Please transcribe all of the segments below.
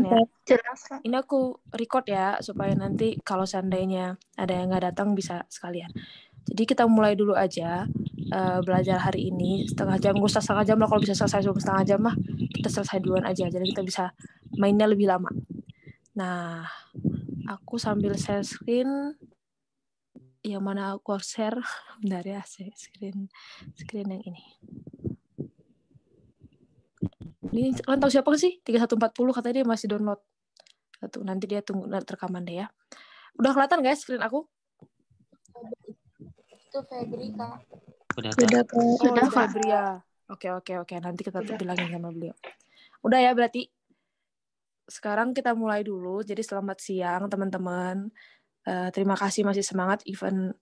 ya. Jelas, Kak. Ini aku record ya supaya nanti kalau seandainya ada yang nggak datang bisa sekalian. Jadi kita mulai dulu aja belajar hari ini setengah jam, gak usah setengah jam lah, kalau bisa selesai setengah jam mah kita selesai duluan aja, jadi kita bisa mainnya lebih lama. Nah, aku sambil share screen. Yang mana aku share? Bentar ya, screen yang ini. Ini kalian tahu siapa sih? 3140 katanya dia masih download. Nanti dia tunggu rekaman deh ya. Udah kelihatan guys screen aku? Itu Febri, Kak. Sudah, Kak. Sudah, Febri ya. Oke. Nanti kita bilangin sama beliau. Udah ya berarti. Sekarang kita mulai dulu. Jadi selamat siang teman-teman. Terima kasih masih semangat event.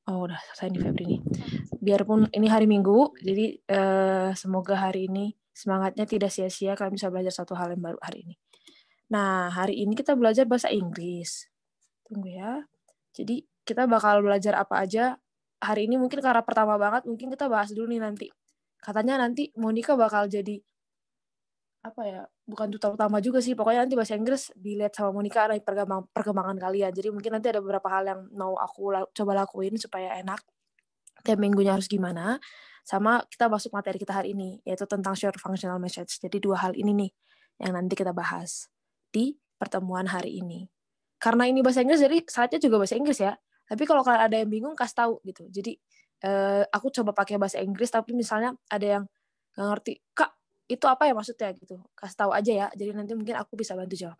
Oh udah selesai nih Febri nih. Biarpun ini hari Minggu, jadi semoga hari ini semangatnya tidak sia-sia, kalian bisa belajar satu hal yang baru hari ini. Nah, hari ini kita belajar bahasa Inggris. Tunggu ya. Jadi kita bakal belajar apa aja. Hari ini mungkin karena pertama banget, mungkin kita bahas dulu nih nanti. Katanya nanti Monica bakal jadi apa ya, bukan duta utama juga sih, pokoknya nanti bahasa Inggris dilihat sama Monica dari perkembangan kalian. Jadi mungkin nanti ada beberapa hal yang mau aku coba lakuin supaya enak. Tiap minggunya harus gimana, sama kita masuk materi kita hari ini, yaitu tentang short functional message. Jadi 2 hal ini nih yang nanti kita bahas di pertemuan hari ini. Karena ini bahasa Inggris, jadi slide-nya juga bahasa Inggris ya. Tapi kalau kalian ada yang bingung, kasih tahu gitu. Jadi aku coba pakai bahasa Inggris, tapi misalnya ada yang nggak ngerti, Kak, itu apa ya maksudnya gitu. Kasih tahu aja ya, jadi nanti mungkin aku bisa bantu jawab.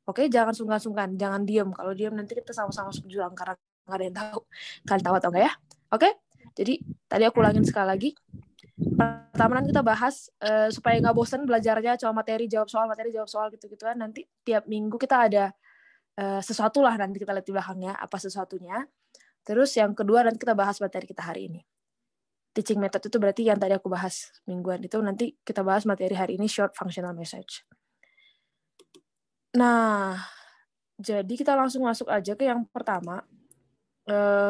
Oke, jangan sungkan-sungkan, jangan diem. Kalau diem nanti kita sama-sama berjuang, karena nggak ada yang tahu. Kalian tahu atau enggak ya? Oke? Jadi tadi aku ulangin sekali lagi. Pertama nanti kita bahas supaya nggak bosan belajarnya cuma materi jawab soal gitu-gituan. Nanti tiap minggu kita ada sesuatu lah, nanti kita lihat di belakangnya apa sesuatunya. Terus yang kedua nanti kita bahas materi kita hari ini. Teaching method itu berarti yang tadi aku bahas mingguan itu, nanti kita bahas materi hari ini short functional message. Nah, jadi kita langsung masuk aja ke yang pertama,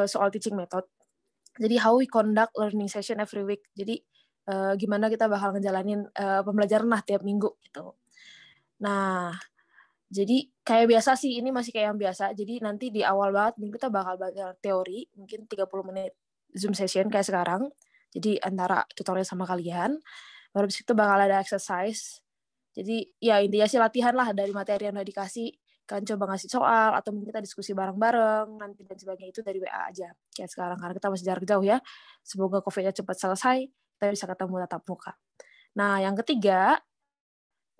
soal teaching method. Jadi how we conduct learning session every week. Jadi gimana kita bakal ngejalanin pembelajaran lah tiap minggu gitu. Nah, jadi kayak biasa sih, ini masih kayak yang biasa. Jadi nanti di awal banget kita bakal belajar teori, mungkin 30 menit Zoom session kayak sekarang. Jadi antara tutorial sama kalian. Baru habis itu bakal ada exercise. Jadi ya intinya sih latihan lah dari materi yang udah dikasih. Kalian coba ngasih soal, atau mungkin kita diskusi bareng-bareng, nanti dan sebagainya itu dari WA aja. Kayak sekarang, karena kita masih jarak jauh ya. Semoga COVID-nya cepat selesai, kita bisa ketemu tatap muka. Nah, yang ketiga,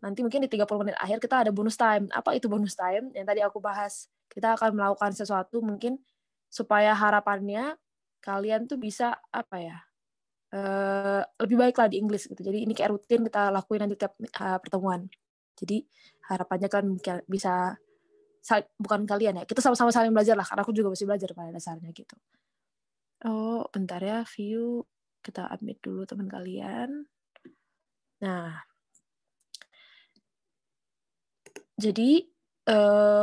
nanti mungkin di 30 menit akhir kita ada bonus time. Apa itu bonus time? Yang tadi aku bahas. Kita akan melakukan sesuatu mungkin supaya harapannya kalian tuh bisa apa ya, lebih baik lah di Inggris gitu. Jadi ini kayak rutin kita lakuin nanti tiap pertemuan. Jadi harapannya kan bisa, bukan kalian ya, kita sama-sama saling belajar lah, karena aku juga masih belajar pada dasarnya gitu. Oh, bentar ya, view kita admit dulu teman kalian. Nah, jadi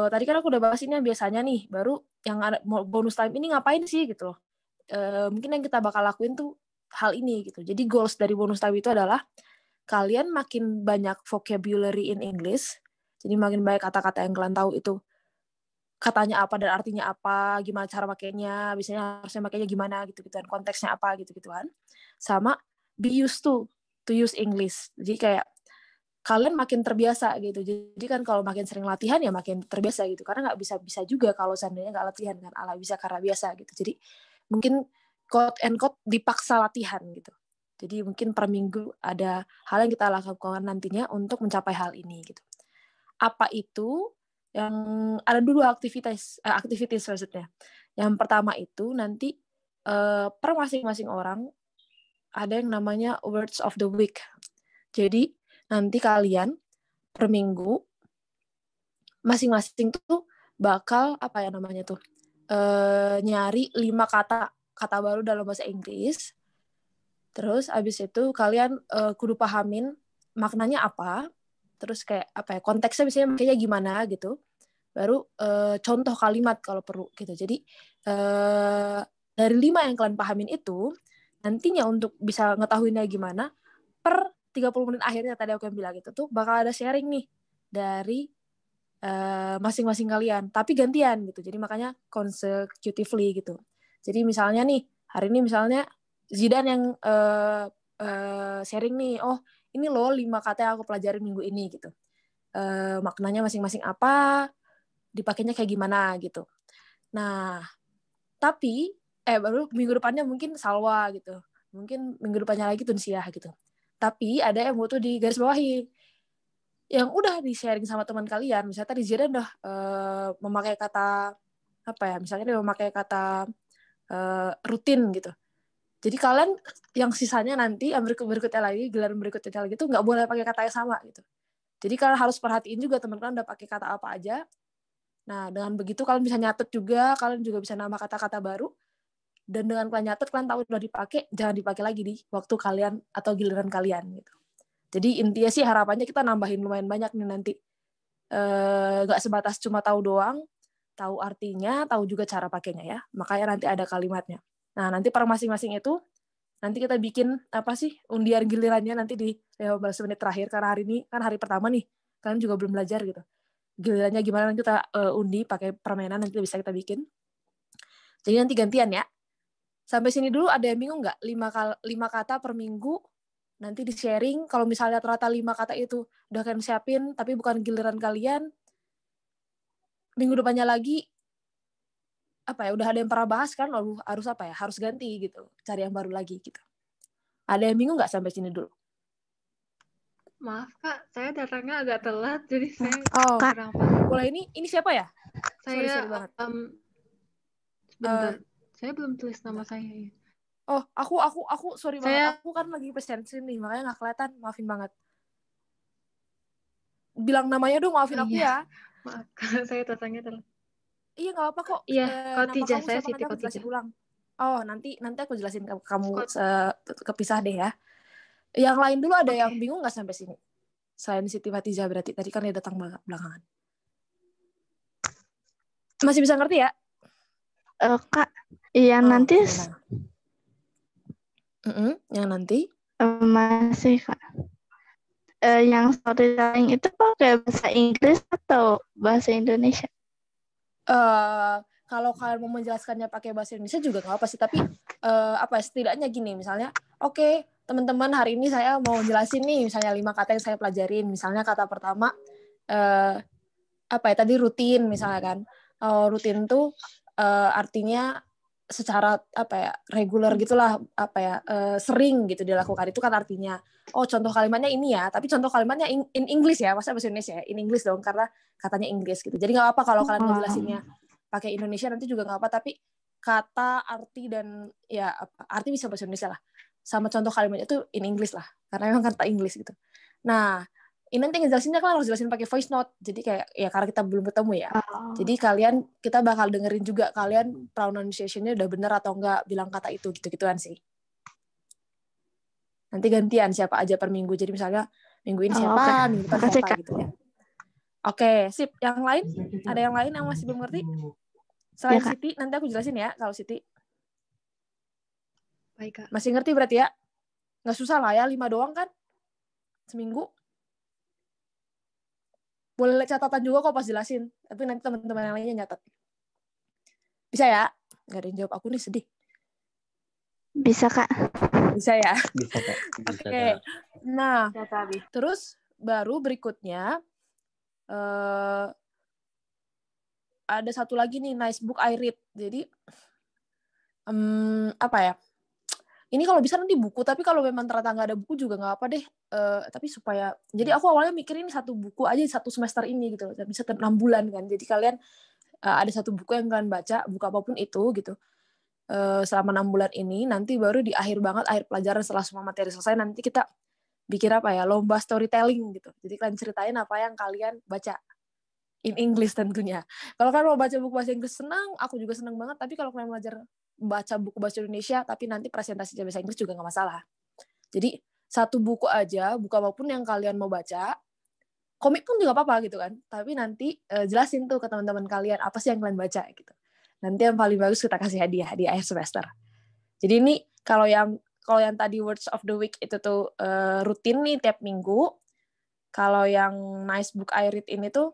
tadi kan aku udah bahas ini biasanya nih, baru yang ada bonus time ini ngapain sih gitu loh. Mungkin yang kita bakal lakuin tuh hal ini gitu. Jadi goals dari bonus time itu adalah kalian makin banyak vocabulary in English. Jadi makin banyak kata-kata yang kalian tahu itu katanya apa dan artinya apa, gimana cara makainya, biasanya harusnya makainya gimana gitu-gituan, konteksnya apa gitu-gituan. Sama be used to use English. Jadi kayak kalian makin terbiasa gitu. Jadi kan kalau makin sering latihan ya makin terbiasa gitu. Karena nggak bisa juga kalau seandainya nggak latihan kan, ala bisa karena biasa gitu. Jadi mungkin quote and quote dipaksa latihan gitu. Jadi mungkin per minggu ada hal yang kita lakukan nantinya untuk mencapai hal ini gitu. Apa itu? Yang ada dulu aktivitas maksudnya. Yang pertama itu nanti per masing-masing orang ada yang namanya words of the week. Jadi nanti kalian per minggu masing-masing tuh bakal apa ya namanya tuh nyari 5 kata baru dalam bahasa Inggris. Terus abis itu kalian kudu pahamin maknanya apa. Terus kayak apa ya, konteksnya biasanya makanya gimana gitu. Baru contoh kalimat kalau perlu gitu. Jadi dari 5 yang kalian pahamin itu, nantinya untuk bisa ngetahuinnya gimana, per 30 menit akhirnya tadi aku yang bilang gitu tuh bakal ada sharing nih dari masing-masing kalian, tapi gantian gitu. Jadi makanya consecutively gitu. Jadi misalnya nih, hari ini misalnya Zidan yang sharing nih, oh ini loh 5 kata yang aku pelajarin minggu ini gitu. Maknanya masing-masing apa, dipakainya kayak gimana gitu. Nah, tapi baru minggu depannya mungkin Salwa gitu. Mungkin minggu depannya lagi Tunsiah gitu. Tapi ada yang butuh di garis bawahi. Yang udah di-sharing sama teman kalian, misalnya tadi Zidan udah memakai kata apa ya, misalnya dia memakai kata rutin gitu. Jadi kalian yang sisanya nanti yang berikutnya lagi, giliran berikutnya lagi itu nggak boleh pakai kata yang sama gitu. Jadi kalian harus perhatiin juga teman kalian udah pakai kata apa aja. Nah, dengan begitu kalian bisa nyatet juga, kalian juga bisa nambah kata-kata baru. Dan dengan kalian nyatet, kalian tahu udah dipakai, jangan dipakai lagi di waktu kalian atau giliran kalian gitu. Jadi intinya sih harapannya kita nambahin lumayan banyak nih nanti. Nggak sebatas cuma tahu doang, tahu artinya, tahu juga cara pakainya ya. Makanya nanti ada kalimatnya. Nah, nanti per masing-masing itu, nanti kita bikin apa sih undian gilirannya nanti di 15 menit terakhir. Karena hari ini kan hari pertama nih, kalian juga belum belajar gitu. Gilirannya gimana nanti kita undi pakai permainan, nanti bisa kita bikin. Jadi nanti gantian ya. Sampai sini dulu ada yang bingung nggak? 5 kata per minggu, nanti di-sharing, kalau misalnya ternyata 5 kata itu udah kalian siapin, tapi bukan giliran kalian, minggu depannya lagi, apa ya, udah ada yang pernah bahas kan, lalu harus apa ya, harus ganti gitu, cari yang baru lagi gitu. Ada yang bingung nggak sampai sini dulu? Maaf Kak, saya datangnya agak telat, jadi saya Kak, kurang paham. boleh ini siapa ya? Saya, sorry banget. Sebentar, saya belum tulis nama saya ya. Oh, aku sorry banget. Aku kan lagi presensi nih, makanya nggak kelihatan. Maafin banget. Bilang namanya dong, maafin aku ya. Maaf, saya datangnya telat. Iya, nggak apa kok. Iya, Nama Khotijah, kamu saya siapa, Siti nanti aku Khotijah. jelasin ulang. Oh, nanti aku jelasin ke kamu kepisah deh ya. Yang lain dulu ada yang bingung nggak sampai sini? Selain Siti Fatijah berarti tadi kan dia datang belakangan. Masih bisa ngerti ya? Kak, yang nanti yang nanti masih Kak. Yang storytelling itu pakai bahasa Inggris atau bahasa Indonesia? Kalau kalian mau menjelaskannya pakai bahasa Indonesia juga nggak apa sih, tapi setidaknya gini, misalnya, oke, teman-teman hari ini saya mau jelasin nih, misalnya 5 kata yang saya pelajarin, misalnya kata pertama tadi rutin misalnya kan, rutin tuh artinya secara reguler gitulah, sering gitu dilakukan, itu kan artinya. Contoh kalimatnya ini ya, tapi contoh kalimatnya in English ya, masa bahasa Indonesia ya, in English dong, karena katanya Inggris gitu. Jadi nggak apa kalau kalian ngejelasinnya pakai Indonesia nanti juga nggak apa, tapi kata, arti, dan ya arti bisa bahasa Indonesia lah, sama contoh kalimatnya itu in English lah, karena memang kata Inggris gitu. Nah, ini nanti ngejelasinnya kan harus jelasin pakai voice note, jadi kayak ya karena kita belum ketemu ya, jadi kita bakal dengerin juga kalian pronunciation-nya udah bener atau enggak bilang kata itu, gitu-gituan sih. Nanti gantian siapa aja per minggu, jadi misalnya minggu ini siapa, minggu depan siapa gitu ya. Oke, sip. Yang lain? Ada yang lain yang masih belum ngerti? Selain ya, Siti, nanti aku jelasin ya kalau Siti. Baik, Kak. Masih ngerti berarti ya? Nggak susah lah ya, 5 doang kan? Seminggu. Boleh lihat catatan juga kok pas jelasin. Tapi nanti teman-teman yang lainnya nyatet. Bisa ya? Nggak ada yang jawab, aku nih sedih. Bisa, Kak. Bisa ya? Bisa, Kak. Oke. Nah, terus baru berikutnya ada satu lagi nih, nice book I read. Jadi ini kalau bisa nanti buku, tapi kalau memang ternyata nggak ada buku juga nggak apa deh. Tapi supaya, jadi aku awalnya mikir ini satu buku aja satu semester ini gitu, bisa 6 bulan kan. Jadi kalian ada satu buku yang kalian baca, buku apapun itu gitu, selama 6 bulan ini. Nanti baru di akhir banget, akhir pelajaran setelah semua materi selesai, nanti kita bikin lomba storytelling gitu. Jadi kalian ceritain apa yang kalian baca in English tentunya. Kalau kalian mau baca buku bahasa Inggris senang, aku juga senang banget. Tapi kalau kalian belajar baca buku bahasa Indonesia, tapi nanti presentasi bahasa Inggris juga nggak masalah. Jadi satu buku aja, buku apapun yang kalian mau baca, komik pun juga apa-apa gitu kan. Tapi nanti jelasin tuh ke teman-teman kalian apa sih yang kalian baca gitu. Nanti yang paling bagus kita kasih hadiah di akhir semester. Jadi ini kalau yang tadi words of the week itu tuh rutin nih tiap minggu. Kalau yang Nice Book I Read ini tuh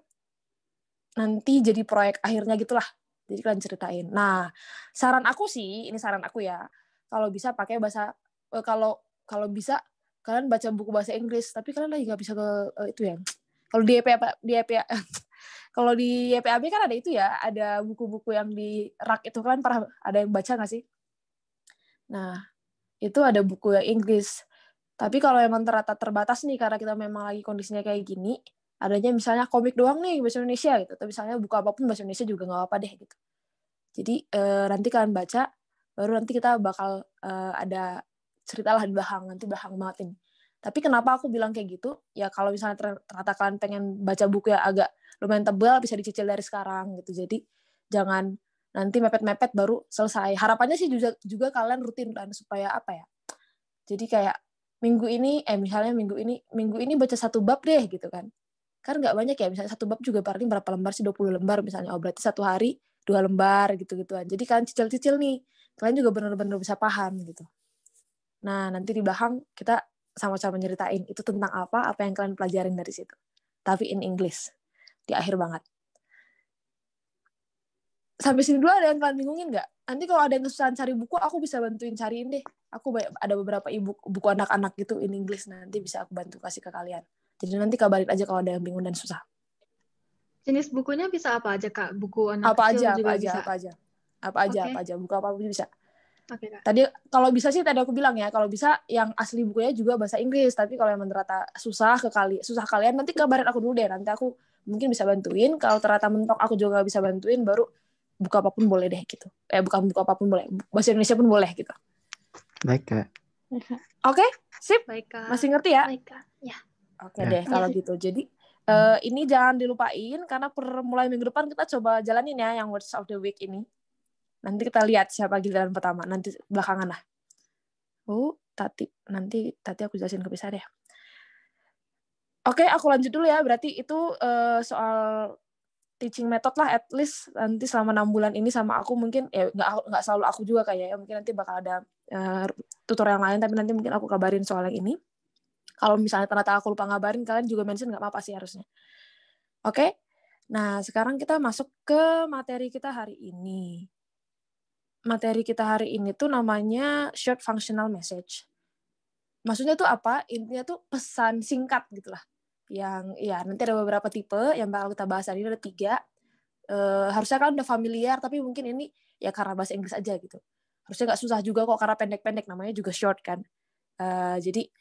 nanti jadi proyek akhirnya gitulah. Jadi kalian ceritain. Nah, saran aku sih, ini saran aku ya. Kalau bisa pakai bahasa kalau bisa kalian baca buku bahasa Inggris, tapi kalian lagi nggak bisa ke itu ya. Kalau di EPA kalau di YPAB kan ada itu ya, ada buku-buku yang di rak itu, kan pernah ada yang baca nggak sih? Nah, itu ada buku yang Inggris. Tapi kalau emang terbatas nih, karena kita memang lagi kondisinya kayak gini, adanya misalnya komik doang nih bahasa Indonesia gitu, atau misalnya buku apapun bahasa Indonesia juga nggak apa-apa deh gitu. Jadi nanti kalian baca, baru nanti kita bakal ada cerita lah di belakang, nanti belakang banget ini. Tapi kenapa aku bilang kayak gitu? Ya kalau misalnya ternyata kalian pengen baca buku yang agak lumayan tebal, bisa dicicil dari sekarang gitu. Jadi jangan nanti mepet-mepet baru selesai. Harapannya sih juga kalian rutin kan, supaya apa ya? Jadi kayak misalnya minggu ini baca 1 bab deh gitu kan. Kan nggak banyak ya, misalnya 1 bab juga berarti berapa lembar sih, 20 lembar misalnya. Oh berarti 1 hari 2 lembar gitu-gituan. Jadi kalian cicil-cicil nih. Kalian juga benar-benar bisa paham gitu. Nah, nanti di belakang kita sama-sama nyeritain itu tentang apa yang kalian pelajarin dari situ. Tapi in English. Di akhir banget. Sampai sini dulu ada yang kalian bingungin nggak? Nanti kalau ada yang kesusahan cari buku, aku bisa bantuin cariin deh. Aku ada beberapa buku anak-anak gitu in English, nanti bisa aku bantu kasih ke kalian. Jadi nanti kabarin aja kalau ada yang bingung dan susah. Jenis bukunya bisa apa aja, Kak? Buku anak Apa kecil aja, juga bisa? Apa aja, buku apa pun bisa. Oke, Kak. Tadi kalau bisa sih tadi aku bilang ya, kalau bisa yang asli bukunya juga bahasa Inggris, tapi kalau yang ternyata susah kalian, nanti kabarin aku dulu deh, nanti aku mungkin bisa bantuin. Kalau ternyata mentok aku juga bisa bantuin, baru buku apapun boleh deh gitu. Bukan buku apapun boleh, bahasa Indonesia pun boleh gitu. Baik, Kak. Oke, sip. Baik, Kak. Masih ngerti ya? Baik, Kak. Ya. Oke deh, kalau gitu. Jadi ini jangan dilupain, karena mulai minggu depan kita coba jalanin ya yang Words of the Week ini. Nanti kita lihat siapa giliran pertama, nanti belakangan lah. Nanti aku jelasin kepisah deh. Oke, aku lanjut dulu ya. Berarti itu soal teaching method lah, at least nanti selama 6 bulan ini sama aku mungkin, ya nggak selalu aku juga kayak ya, mungkin nanti bakal ada tutorial yang lain, tapi nanti mungkin aku kabarin soal yang ini. Kalau misalnya ternyata aku lupa ngabarin, kalian juga mention, nggak apa-apa sih harusnya. Oke? Nah, sekarang kita masuk ke materi kita hari ini. Materi kita hari ini tuh namanya short functional message. Maksudnya tuh apa? Intinya tuh pesan singkat gitu lah. Yang ya nanti ada beberapa tipe yang bakal kita bahas hari ini, ada 3. Harusnya kalian udah familiar, tapi mungkin ini ya karena bahasa Inggris aja gitu. Harusnya nggak susah juga kok, karena pendek-pendek, namanya juga short kan. Jadi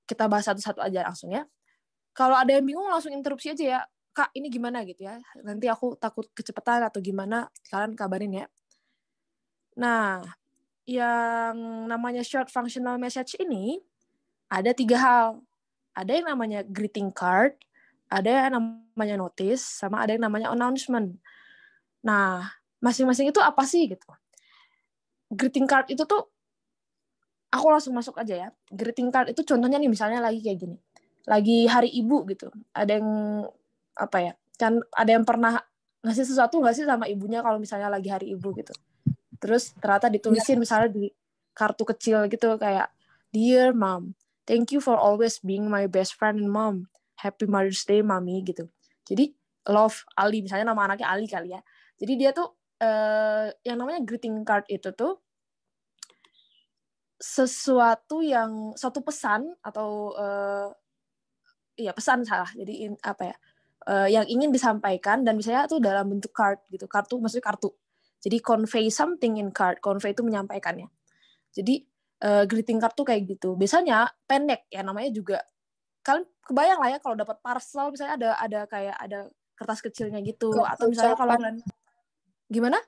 kita bahas satu-satu aja langsung ya. Kalau ada yang bingung langsung interupsi aja ya, Kak ini gimana gitu ya. Nanti aku takut kecepatan atau gimana, kalian kabarin ya. Nah, yang namanya short functional message ini ada 3 hal. Ada yang namanya greeting card, ada yang namanya notice, sama ada yang namanya announcement. Nah, masing-masing itu apa sih gitu. Greeting card itu tuh, aku langsung masuk aja ya. Greeting card itu contohnya nih, misalnya lagi kayak gini. Lagi hari ibu gitu. Ada yang apa ya? Kan ada yang pernah ngasih sesuatu nggak sih sama ibunya kalau misalnya lagi hari ibu gitu. Terus ternyata ditulisin misalnya di kartu kecil gitu kayak, Dear Mom, thank you for always being my best friend and mom. Happy Mother's Day, Mami gitu. Jadi love Ali, misalnya nama anaknya Ali kali ya. Jadi dia tuh yang namanya greeting card itu tuh suatu pesan atau pesan salah. Jadi apa ya? Yang ingin disampaikan dan misalnya tuh dalam bentuk card gitu. Kartu maksudnya kartu. Jadi convey something in card. Convey itu menyampaikannya. Jadi greeting card tuh kayak gitu. Biasanya pendek ya, namanya juga. Kalian kebayang lah ya kalau dapat parcel misalnya ada kayak ada kertas kecilnya gitu, atau misalnya kalau kalian gimana?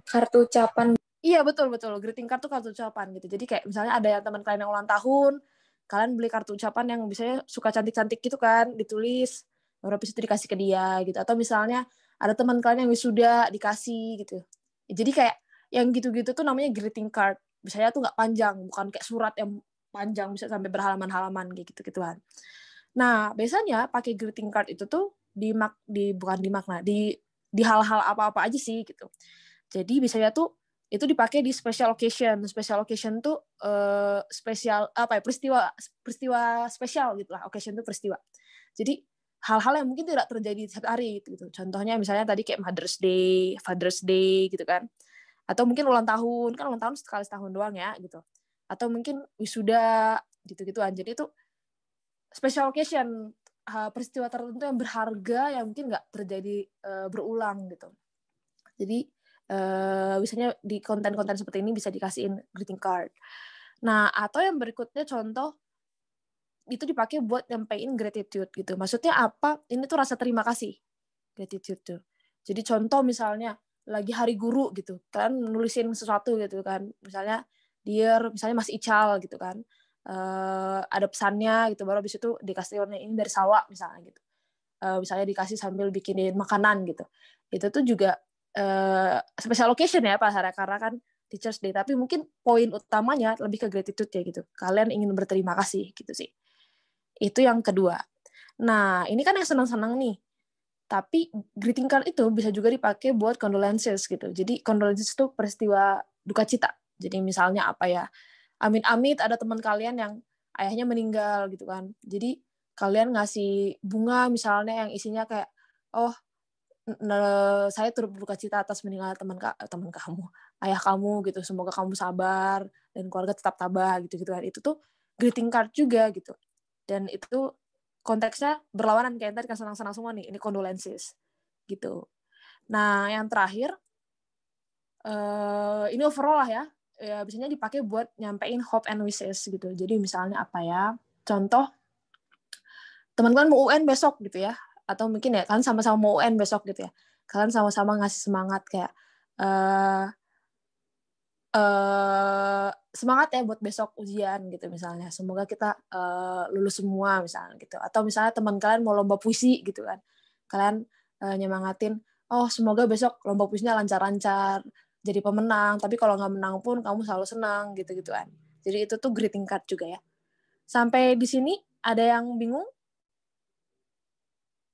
Kartu ucapan. Iya betul. Greeting card tuh kartu ucapan gitu. Jadi kayak misalnya ada yang teman kalian yang ulang tahun, kalian beli kartu ucapan yang biasanya suka cantik-cantik gitu kan, ditulis, baru habis itu dikasih ke dia gitu. Atau misalnya ada teman kalian yang wisuda, dikasih gitu. Jadi kayak yang gitu-gitu tuh namanya greeting card. Misalnya tuh nggak panjang, bukan kayak surat yang panjang bisa sampai berhalaman-halaman kayak gitu-gituan. Nah, biasanya pakai greeting card itu tuh di hal-hal apa-apa aja sih gitu. Jadi biasanya tuh itu dipakai di special occasion. Special occasion tuh spesial apa ya, peristiwa spesial gitulah. Occasion tuh peristiwa. Jadi hal-hal yang mungkin tidak terjadi setiap hari gitu. Contohnya misalnya tadi kayak Mother's Day, Father's Day gitu kan. Atau mungkin ulang tahun, kan ulang tahun sekali setahun doang ya gitu. Atau mungkin wisuda gitu-gituan. Jadi itu special occasion, peristiwa tertentu yang berharga yang mungkin nggak terjadi berulang gitu. Jadi biasanya di konten-konten seperti ini bisa dikasihin greeting card. Nah, atau yang berikutnya contoh itu dipakai buat nyampein gratitude gitu. Maksudnya apa? Ini tuh rasa terima kasih. Gratitude tuh. Jadi contoh misalnya lagi hari guru gitu, kan nulisin sesuatu gitu kan. Misalnya misalnya Mas Ical gitu kan. Ada pesannya gitu, baru habis itu dikasih warna ini dari Sawa misalnya gitu. Misalnya dikasih sambil bikinin makanan gitu. Itu tuh juga special occasion ya Pak Sarah, karena kan Teachers Day, tapi mungkin poin utamanya lebih ke gratitude ya gitu. Kalian ingin berterima kasih gitu sih. Itu yang kedua. Nah, ini kan yang senang-senang nih. Tapi greeting card itu bisa juga dipakai buat condolences gitu. Jadi condolences itu peristiwa duka cita. Jadi misalnya apa ya, amit-amit ada teman kalian yang ayahnya meninggal gitu kan. Jadi kalian ngasih bunga misalnya yang isinya kayak, oh saya turut berduka cita atas meninggal teman kamu, ayah kamu gitu. Semoga kamu sabar dan keluarga tetap tabah gitu-gitu kan. Itu tuh greeting card juga gitu. Dan itu konteksnya berlawanan kayak tadi kan senang-senang semua nih, ini condolences gitu. Nah, yang terakhir ini overall lah ya biasanya dipakai buat nyampein hope and wishes gitu. Jadi misalnya apa ya? Contoh teman-teman mau UN besok gitu ya, atau mungkin ya kalian sama-sama mau UN besok gitu ya. Kalian sama-sama ngasih semangat kayak semangat ya buat besok ujian gitu misalnya, semoga kita lulus semua misalnya gitu. Atau misalnya teman kalian mau lomba puisi gitu kan, kalian nyemangatin, oh semoga besok lomba puisinya lancar-lancar, jadi pemenang, tapi kalau nggak menang pun kamu selalu senang gitu-gitu kan. Jadi itu tuh greeting card juga ya. Sampai di sini ada yang bingung?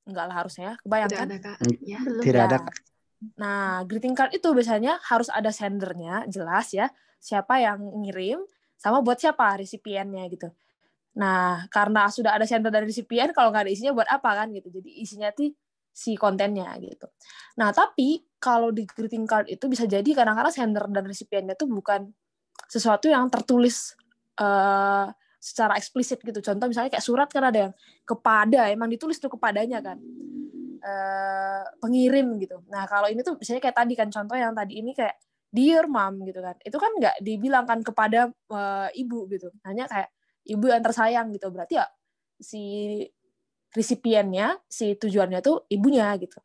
Enggak lah harusnya, kebayangkan? Tidak ada, Kak. Ya. Tidak ada, Ya. Kak. Nah, greeting card itu biasanya harus ada sendernya, jelas ya, siapa yang ngirim, sama buat siapa resipiennya gitu. Nah, karena sudah ada sender dan resipien, kalau nggak ada isinya buat apa kan gitu. Jadi isinya tuh si kontennya gitu. Nah, tapi kalau di greeting card itu bisa jadi kadang-kadang sender dan resipiennya tuh bukan sesuatu yang tertulis secara eksplisit gitu. Contoh misalnya kayak surat kan ada yang kepada, emang ditulis tuh kepadanya kan. Pengirim gitu. Nah, kalau ini tuh misalnya kayak tadi kan contoh yang tadi ini kayak dear mom gitu kan. Itu kan nggak dibilang kan kepada ibu gitu. Hanya kayak ibu yang tersayang gitu. Berarti ya si resipiennya, si tujuannya tuh ibunya gitu.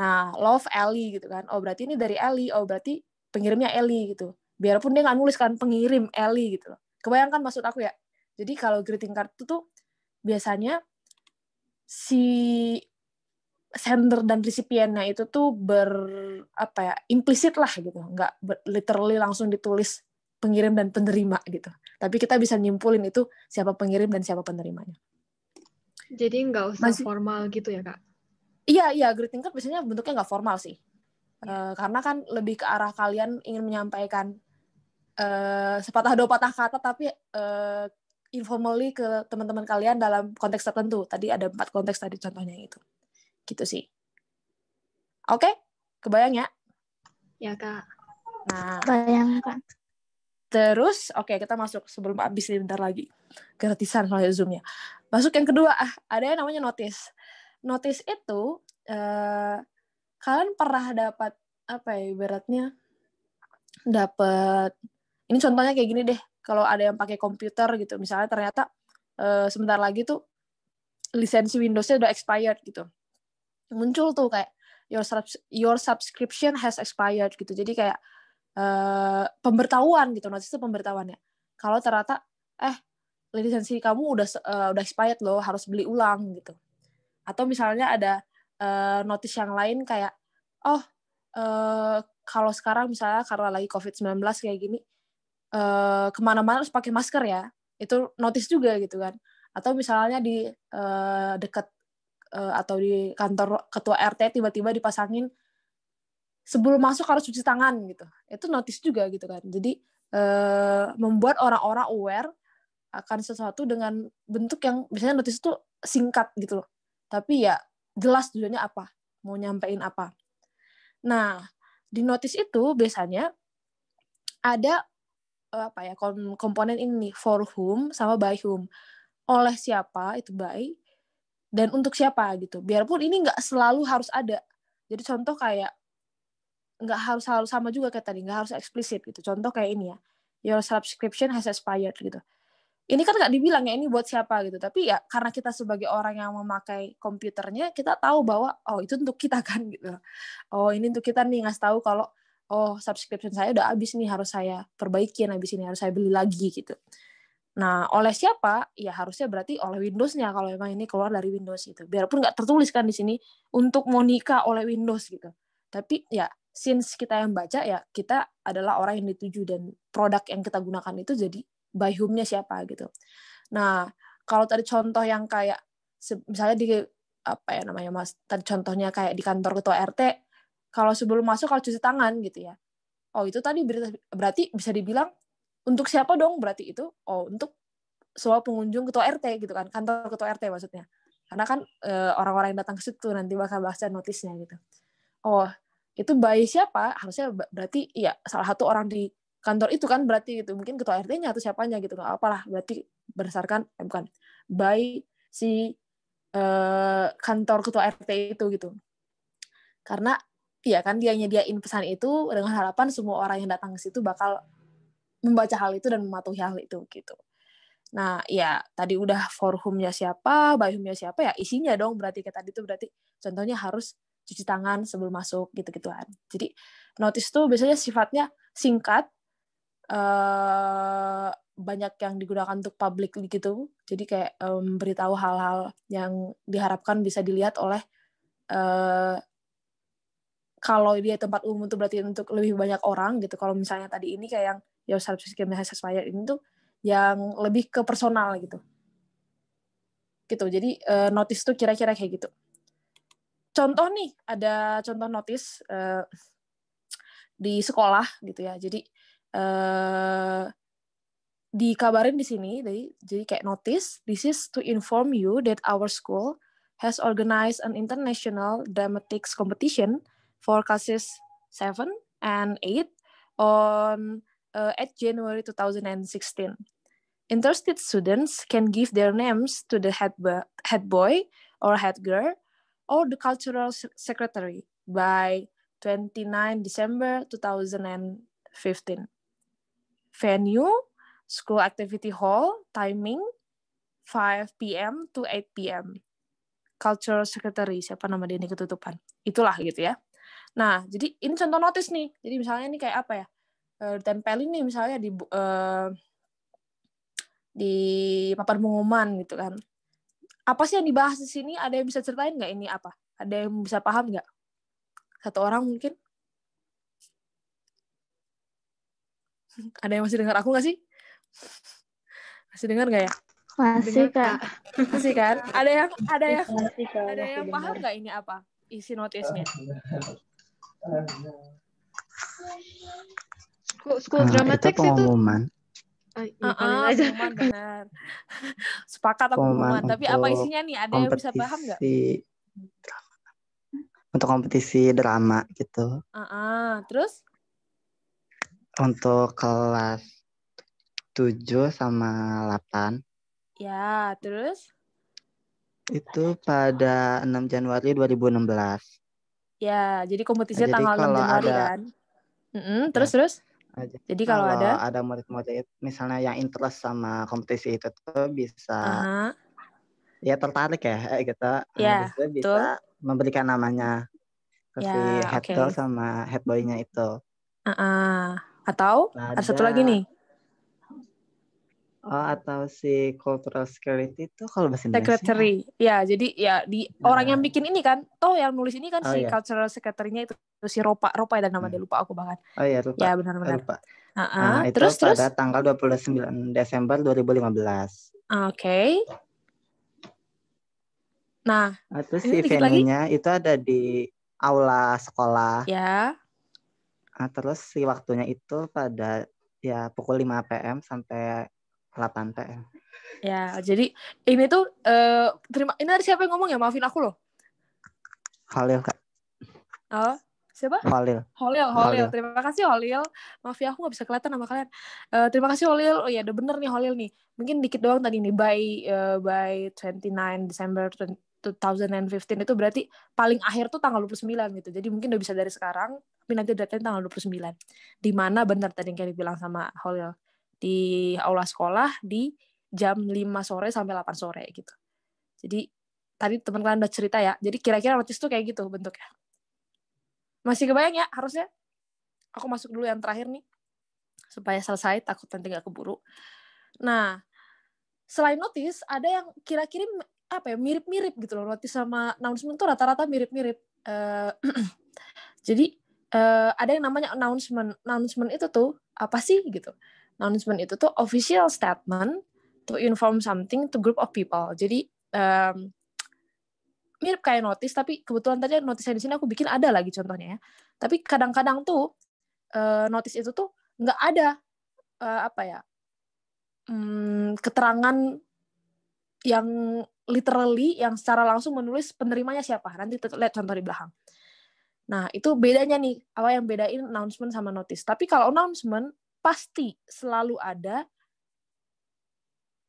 Nah, love Ellie gitu kan. Oh, berarti ini dari Ellie. Oh, berarti pengirimnya Ellie gitu. Biarpun dia nggak nulis kan pengirim Ellie gitu loh. Kebayangkan maksud aku ya. Jadi kalau greeting card itu tuh biasanya si sender dan resipiennya itu tuh implisit lah gitu, nggak literally langsung ditulis pengirim dan penerima gitu. Tapi kita bisa nyimpulin itu siapa pengirim dan siapa penerimanya. Jadi nggak usah formal gitu ya, Kak? Iya, greeting card biasanya bentuknya nggak formal sih. Karena kan lebih ke arah kalian ingin menyampaikan sepatah dua patah kata, tapi informally ke teman-teman kalian dalam konteks tertentu. Tadi ada 4 konteks tadi contohnya itu. Gitu sih. Oke, kebayang ya? Ya, Kak. Nah, Bayangkan. terus kita masuk sebelum habis nih bentar lagi. Gratisan soalnya Zoom-nya. Masuk yang kedua, ada yang namanya notice. Notice itu kalian pernah dapat apa ya ibaratnya? Ini contohnya kayak gini deh. Kalau ada yang pakai komputer gitu, misalnya ternyata sebentar lagi tuh lisensi Windows-nya udah expired gitu. Muncul tuh kayak your subscription has expired gitu. Jadi kayak pemberitahuan gitu, notice itu pemberitahuannya. Kalau ternyata lisensi kamu udah expired loh, harus beli ulang gitu. Atau misalnya ada notice yang lain kayak kalau sekarang misalnya karena lagi COVID-19 kayak gini, kemana-mana harus pakai masker ya. Itu notice juga gitu kan. Atau misalnya di dekat atau di kantor ketua RT tiba-tiba dipasangin sebelum masuk harus cuci tangan gitu. Itu notice juga gitu kan. Jadi membuat orang-orang aware akan sesuatu dengan bentuk yang biasanya notice itu singkat gitu loh. Tapi ya jelas tujuannya apa, mau nyampein apa. Nah, di notice itu biasanya ada komponen ini nih, for whom sama by whom. Oleh siapa itu by, dan untuk siapa gitu. Biarpun ini nggak selalu harus ada. Jadi contoh kayak nggak harus selalu sama juga kayak tadi, nggak harus eksplisit gitu. Contoh kayak ini ya, your subscription has expired gitu. Ini kan nggak dibilang ya ini buat siapa gitu, tapi ya karena kita sebagai orang yang memakai komputernya, kita tahu bahwa oh itu untuk kita kan gitu. Oh ini untuk kita nih, ngasih tahu kalau oh subscription saya udah habis nih, harus saya perbaikin, habis ini harus saya beli lagi gitu. Nah oleh siapa? Ya harusnya berarti oleh Windows-nya kalau memang ini keluar dari Windows gitu. Biarpun nggak tertulis kan di sini untuk Monica oleh Windows gitu. Tapi ya since kita yang baca ya kita adalah orang yang dituju dan produk yang kita gunakan itu jadi by whom-nya siapa gitu. Nah, kalau tadi contoh yang kayak misalnya di apa ya namanya Mas, tadi contohnya kayak di kantor ketua RT, kalau sebelum masuk kalau cuci tangan gitu ya. Oh, itu tadi berarti bisa dibilang untuk siapa dong berarti itu? Oh, untuk semua pengunjung ketua RT gitu kan, kantor ketua RT maksudnya. Karena kan orang-orang yang datang ke situ nanti bakal baca notisnya gitu. Oh, itu by siapa? Harusnya berarti ya salah satu orang di kantor itu kan berarti gitu. Mungkin ketua RT-nya atau siapanya gitu. Nggak apalah, berarti berdasarkan bukan by si kantor ketua RT itu gitu. Karena ya kan dia nyediain pesan itu dengan harapan semua orang yang datang ke situ bakal membaca hal itu dan mematuhi hal itu gitu. Nah, ya tadi udah for whom-nya siapa, by whom-nya siapa, ya isinya dong berarti kayak tadi tuh berarti contohnya harus cuci tangan sebelum masuk gitu-gituan. Jadi notice tuh biasanya sifatnya singkat, banyak yang digunakan untuk public gitu. Jadi kayak beritahu hal-hal yang diharapkan bisa dilihat oleh kalau dia tempat umum itu berarti untuk lebih banyak orang gitu. Kalau misalnya tadi ini kayak yang your subscription has expired ini tuh yang lebih ke personal gitu. Jadi notice tuh kira-kira kayak gitu. Contoh nih, ada contoh notice di sekolah gitu ya. Jadi dikabarin di sini, jadi kayak notice, this is to inform you that our school has organized an international dramatics competition for classes 7 and 8 on 8 January 2016. Interested students can give their names to the head boy or head girl or the cultural secretary by 29 December 2015. Venue, school activity hall, timing 5 p.m. to 8 p.m. Cultural secretary, siapa nama dia ini ketutupan. Itulah gitu ya. Nah, jadi ini contoh notice nih. Jadi misalnya ini kayak apa ya? Ditempelin nih misalnya di papan pengumuman gitu kan. Apa sih yang dibahas di sini? Ada yang bisa ceritain nggak ini apa? Ada yang bisa paham nggak? Satu orang mungkin? Ada yang masih dengar aku nggak sih? Masih dengar nggak ya? Masih, Kak. Masih kan? Ada yang Masih paham dengar. nggak ini apa? Isi notisnya? School dramatics itu pengumuman. Aja. Pengumuman benar. Sepakat aku pengumuman. Tapi apa isinya nih? Ada yang bisa paham nggak? Untuk kompetisi drama gitu. Terus? Untuk kelas 7 sama 8. Ya, terus? Itu pada 6 Januari 2016. Ya, jadi kompetisinya Jadi tanggal 6 kalau Januari ada, kan? Terus? Jadi kalau ada murid-murid misalnya yang interest sama kompetisi itu tuh bisa ya tertarik ya gitu. Ya, Bisa betul. memberikan namanya ke si head girl sama head boy-nya itu. Atau ada satu lagi nih. Atau si cultural security itu kalau bahasa Indonesia. Secretary. Ya, jadi ya di orang yang bikin ini kan, yang nulis ini kan si cultural secretary-nya itu si Ropa dan nama dia lupa aku bahkan. Oh iya, Rupa. Ya, benar-benar. Rupa. Itu Terus pada tanggal 29 Desember 2015. Oke. Nah, terus si venue-nya itu ada di aula sekolah. Ya. Terus si waktunya itu pada ya pukul 5 PM sampai 8 PM. Ya, jadi ini tuh ini ada siapa yang ngomong ya? Maafin aku loh. Holil, Kak. Oh, siapa? Holil. Terima kasih Holil. Maaf ya, aku nggak bisa kelihatan sama kalian. Terima kasih Holil. Oh ya, udah bener nih Holil nih. Mungkin dikit doang tadi nih. By 29 Desember 2015 itu berarti paling akhir tuh tanggal 29 gitu. Jadi mungkin udah bisa dari sekarang, tapi nanti datanya tanggal 29. Di mana bener tadi yang kayak dibilang sama Holil. Di aula sekolah di jam 5 sore sampai 8 sore gitu. Jadi tadi teman-teman udah cerita ya. Jadi kira-kira notice tuh kayak gitu bentuknya. Masih kebayang ya harusnya? Aku masuk dulu yang terakhir nih. Supaya selesai, takut nanti gak keburu. Nah, selain notice, ada yang kira-kira mirip-mirip gitu loh. Notice sama announcement tuh rata-rata mirip-mirip. Jadi, ada yang namanya announcement. Announcement itu tuh apa sih gitu? Announcement itu tuh official statement to inform something to group of people. Jadi, mirip kayak notice, tapi kebetulan tadi notice di sini aku bikin ada lagi contohnya ya. Tapi kadang-kadang tuh notice itu tuh nggak ada keterangan yang literally yang secara langsung menulis penerimanya siapa. Nanti lihat contoh di belakang. Nah, itu bedanya nih, apa yang bedain announcement sama notice. Tapi kalau announcement pasti selalu ada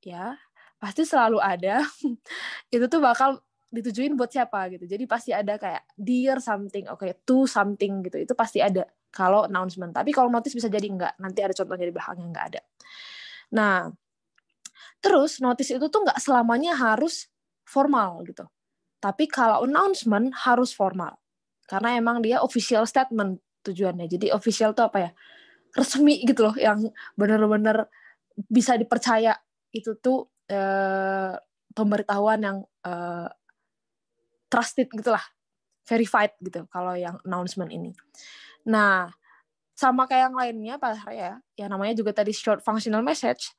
ya, pasti selalu ada. Itu tuh bakal ditujuin buat siapa gitu. Jadi pasti ada kayak dear something, to something gitu. Itu pasti ada kalau announcement. Tapi kalau notice bisa jadi enggak. Nanti ada contohnya di belakang yang enggak ada. Nah, terus notice itu tuh enggak selamanya harus formal gitu. Tapi kalau announcement harus formal. Karena emang dia official statement tujuannya. Jadi official tuh apa ya? Resmi gitu loh, yang benar-benar bisa dipercaya. Itu tuh pemberitahuan yang trusted gitulah, verified gitu kalau yang announcement ini. Nah, sama kayak yang lainnya Pak ya, yang namanya juga tadi short functional message.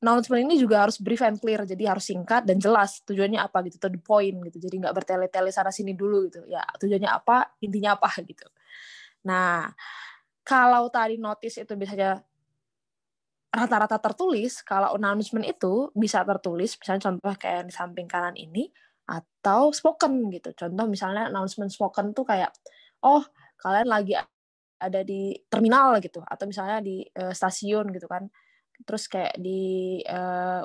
Announcement ini juga harus brief and clear, jadi harus singkat dan jelas tujuannya apa gitu, to the point gitu. Jadi nggak bertele-tele sana sini dulu gitu. Ya, tujuannya apa, intinya apa gitu. Nah, kalau tadi notice itu biasanya rata-rata tertulis, kalau announcement itu bisa tertulis, misalnya contoh kayak di samping kanan ini, atau spoken gitu. Contoh misalnya announcement spoken tuh kayak, oh kalian lagi ada di terminal gitu, atau misalnya di stasiun gitu kan. Terus kayak di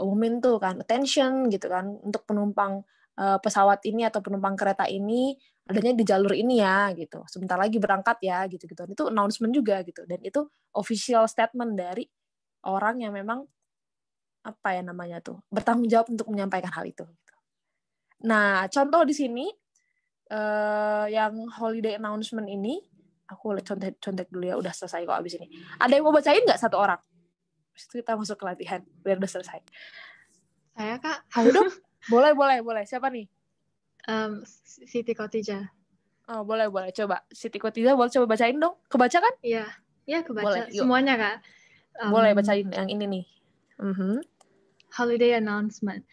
umumin tuh kan, attention gitu kan, untuk penumpang pesawat ini atau penumpang kereta ini adanya di jalur ini ya gitu. Sebentar lagi berangkat ya gitu-gitu. Itu announcement juga gitu. Dan itu official statement dari orang yang memang apa ya namanya tuh bertanggung jawab untuk menyampaikan hal itu. Nah, contoh di sini yang holiday announcement ini, aku lihat contek dulu ya, udah selesai kok abis ini. Ada yang mau bacain nggak satu orang? Terus kita masuk ke latihan, biar udah selesai. Saya, Kak. Ayo dong. Boleh. Siapa nih? Siti Khotijah. Oh, boleh. Coba. Siti Khotijah, boleh coba bacain dong. Kebaca kan? Iya, kebaca. Boleh, semuanya, Kak. Boleh bacain yang ini nih. Holiday announcement.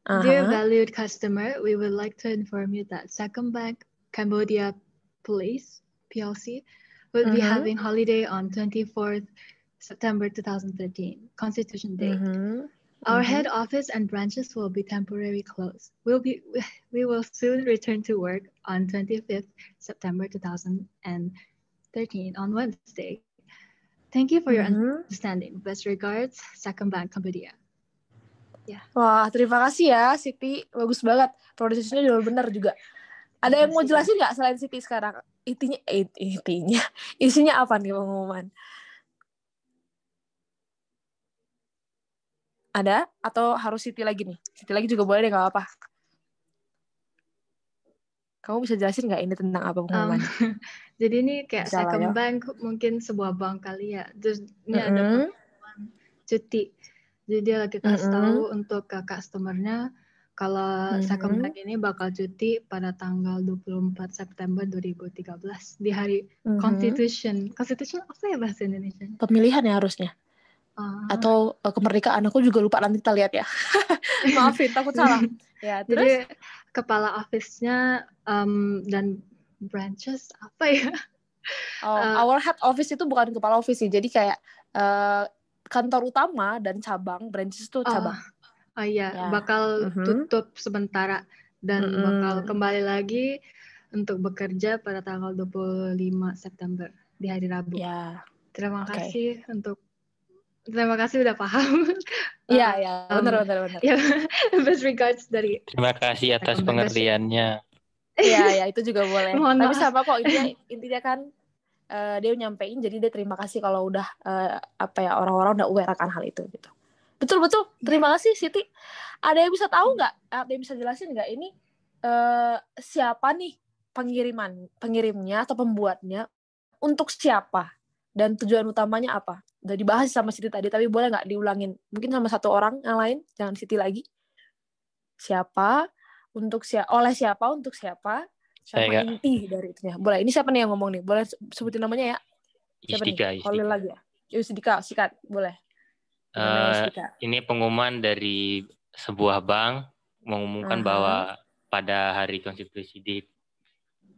Dear valued customer, we would like to inform you that Sacombank Cambodia Police PLC will be having holiday on 24th September 2013, Constitution Day. Our head office and branches will be temporarily closed. We will soon return to work on 25th September 2013 on Wednesday. Thank you for your understanding. Best regards, Sacombank Cambodia. Yeah. Wah, terima kasih ya Siti, bagus banget. Pronunciation-nya juga benar juga. Ada yang mau jelasin nggak selain Siti sekarang? Isinya apa nih pengumuman? Ada? Atau harus Siti lagi nih? Siti lagi juga boleh deh, nggak apa-apa. Kamu bisa jelasin nggak ini tentang apa pengumuman? Jadi ini kayak Sacombank mungkin sebuah bank kali ya. Terus ini ada pengumuman cuti. Jadi dia lagi kasih tahu untuk ke customer-nya kalau Sacombank ini bakal cuti pada tanggal 24 September 2013 di hari Constitution. Constitution apa ya bahasa Indonesia? Pemilihan ya harusnya. Atau kemerdekaan, aku juga lupa, nanti kita lihat ya. Maafin, takut salah. Ya, terus jadi kepala office-nya dan branches apa ya? Our head office itu bukan kepala office sih, jadi kayak kantor utama dan cabang, branches itu cabang. Iya, bakal tutup sementara dan bakal kembali lagi untuk bekerja pada tanggal 25 September di hari Rabu. Ya. Terima kasih udah paham. Iya, benar. Ya, best regards dari. Terima kasih atas pengertiannya. Iya, itu juga boleh. Tapi sama kok, intinya kan dia nyampein, jadi dia terima kasih kalau udah orang-orang udah aware akan hal itu gitu. Betul. Terima kasih Siti. Ada yang bisa tahu nggak? Ada yang bisa jelasin nggak ini siapa nih pengirimnya atau pembuatnya, untuk siapa dan tujuan utamanya apa? Udah dibahas sama Siti tadi, tapi boleh nggak diulangin? Mungkin sama satu orang yang lain, jangan Siti lagi. Siapa? Oleh siapa, untuk siapa, sama inti dari itunya. Boleh, ini siapa nih yang ngomong nih? Boleh sebutin namanya ya? Siapa nih? Holil lagi ya? Yusdika, sikat, boleh. Ini pengumuman dari sebuah bank mengumumkan bahwa pada hari Konstitusi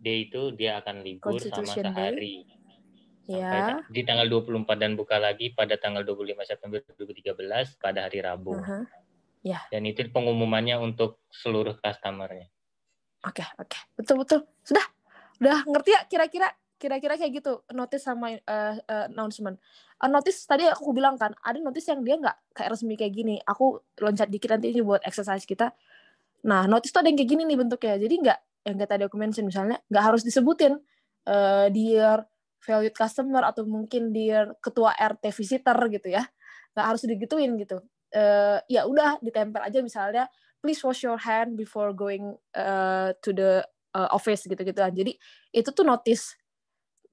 Day itu dia akan libur sama sehari. Sampai di tanggal 24 dan buka lagi pada tanggal 25 September 2013 pada hari Rabu. Dan itu pengumumannya untuk seluruh customer-nya. Oke. Betul. Udah ngerti ya kira-kira kayak gitu, notice sama announcement. Notice tadi aku bilang kan, ada notice yang dia nggak kayak resmi kayak gini. Aku loncat dikit nanti ini buat exercise kita. Nah, notice tuh ada yang kayak gini nih bentuknya. Jadi nggak yang tadi aku mention, misalnya nggak harus disebutin dear valued customer atau mungkin dear ketua RT visitor gitu ya. Nggak harus digituin gitu. Ya udah ditempel aja misalnya please wash your hand before going to the office gitu-gitu. Jadi itu tuh notice.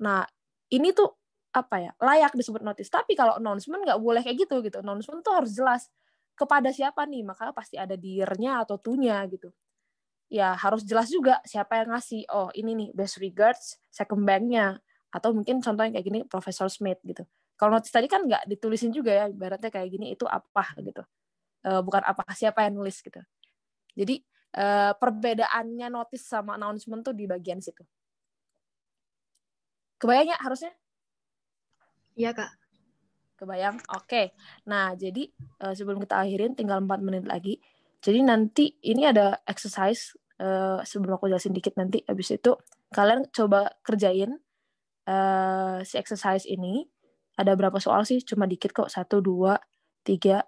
Nah, ini tuh layak disebut notice. Tapi kalau announcement nggak boleh kayak gitu. Announcement tuh harus jelas kepada siapa nih, makanya pasti ada dear-nya atau to-nya gitu. Ya harus jelas juga siapa yang ngasih. Oh, ini nih best regards second bank-nya, atau mungkin contohnya kayak gini Profesor Smith gitu. Kalau notice tadi kan nggak ditulisin juga ya, ibaratnya kayak gini itu apa gitu. Bukan siapa yang nulis gitu. Jadi perbedaannya notice sama announcement tuh di bagian situ. Kebayang ya harusnya? Iya, Kak. Kebayang? Oke. Nah, jadi sebelum kita akhirin tinggal 4 menit lagi. Jadi nanti ini ada exercise sebelum aku jelasin dikit nanti. Habis itu kalian coba kerjain si exercise ini. Ada berapa soal sih? Cuma dikit kok. 1, 2, 3,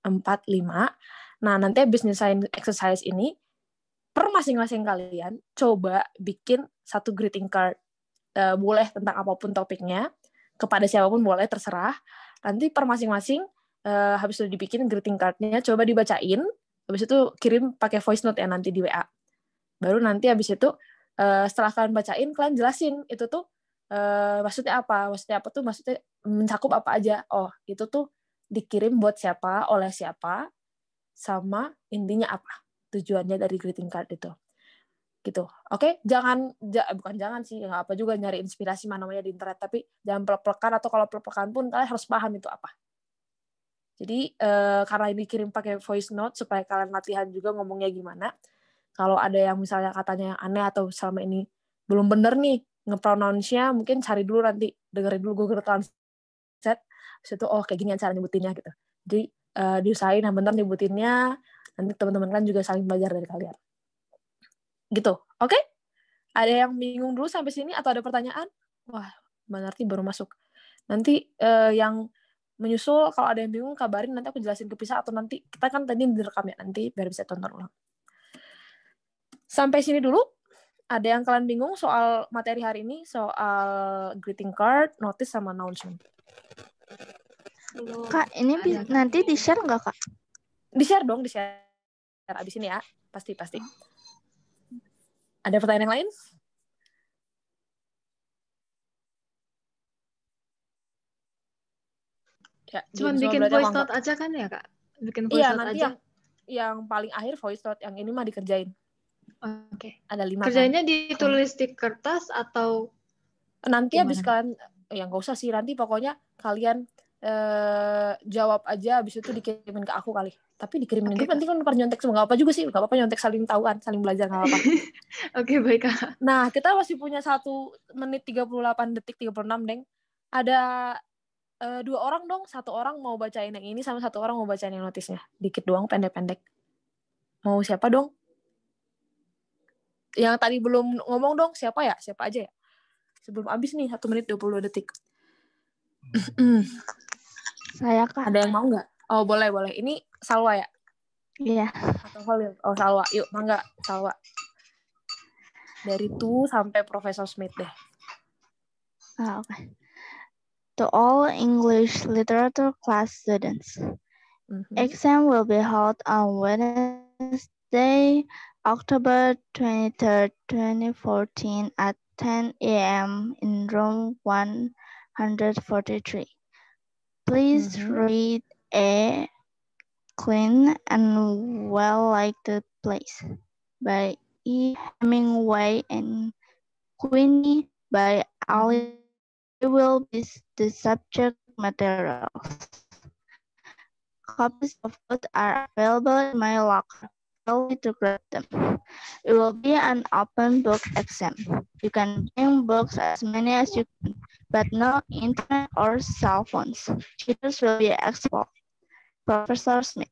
4, 5. Nah, nanti habis nyelesain exercise ini, per masing-masing kalian coba bikin satu greeting card. Boleh tentang apapun topiknya, kepada siapapun boleh, terserah. Nanti per masing-masing, habis itu dibikin greeting card-nya, coba dibacain, habis itu kirim pakai voice note ya nanti di WA. Baru nanti habis itu, setelah kalian bacain, kalian jelasin, itu tuh maksudnya apa? Maksudnya mencakup apa aja. Oh, itu tuh dikirim buat siapa, oleh siapa, sama intinya apa. Tujuannya dari greeting card itu. Gitu. Oke, bukan jangan sih, nggak apa juga nyari inspirasi mana-mana di internet, tapi jangan plek-plekan, atau kalau plek-plekan pun kalian harus paham itu apa. Jadi karena ini kirim pakai voice note supaya kalian latihan juga ngomongnya gimana. Kalau ada yang misalnya katanya yang aneh atau selama ini belum bener nih nge-pronounce-nya, mungkin cari dulu nanti, dengerin dulu Google Translate, terus itu kayak gini cara nyebutinnya gitu. Jadi diusahain yang bener nyebutinnya, nanti teman-teman kalian juga saling belajar dari kalian. Gitu, oke? Ada yang bingung dulu sampai sini atau ada pertanyaan? Wah, Mbak Narti baru masuk. Nanti yang menyusul kalau ada yang bingung kabarin, nanti aku jelasin kepisah, atau nanti kita kan tadi direkam ya, nanti biar bisa tonton ulang. Sampai sini dulu. Ada yang kalian bingung soal materi hari ini, soal greeting card, notice, sama announcement? Kak, ini nanti di-share nggak, Kak? Di-share dong, di-share. Abis ini ya, pasti. Ada pertanyaan yang lain? Ya, cuma bikin voice note aja kan ya, Kak? Bikin voice note nanti aja. Yang paling akhir voice note, yang ini mah dikerjain. Oke. Ada 5 kerjanya kan? Ditulis di kertas atau nanti habis kalian nggak usah sih, nanti pokoknya kalian jawab aja, habis itu dikirimin ke aku kali, Tapi dikirimin grup nanti kan nyontek semua. Gak apa juga sih, gak apa-apa nyontek saling tahuan, saling belajar, gak apa-apa. Oke, baik Kak. Nah, kita masih punya 1 menit 38 detik 36, Deng. Ada 2 orang dong, 1 orang mau bacain yang ini sama 1 orang mau bacain yang notisnya. Dikit doang, pendek-pendek. Mau siapa dong? Yang tadi belum ngomong dong, siapa ya? Siapa aja ya? Sebelum habis nih, 1 menit 20 detik. Saya Kak. Ada yang mau nggak? Oh, boleh. Ini Salwa ya? Iya. Atau Holil? Oh, Salwa. Yuk, mangga, Salwa. Dari tuh sampai Profesor Smith deh. Okay. To all English literature class students, exam will be held on Wednesday, October 23rd, 2014 at 10 a.m. in room 143. Please read a clean and well-lighted place by E. Hemingway and Queenie by Ali will be the subject materials. Copies of both are available in my locker. Feel free to grab them. It will be an open book exam. You can bring books as many as you can, but no internet or cell phones. Cheaters will be exposed. Professor Smith.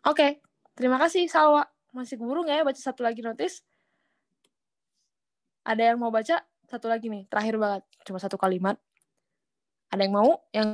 Oke, terima kasih Salwa. Masih keburu nggak ya baca 1 lagi notis? Ada yang mau baca? 1 lagi nih, terakhir banget. Cuma 1 kalimat. Ada yang mau? Yang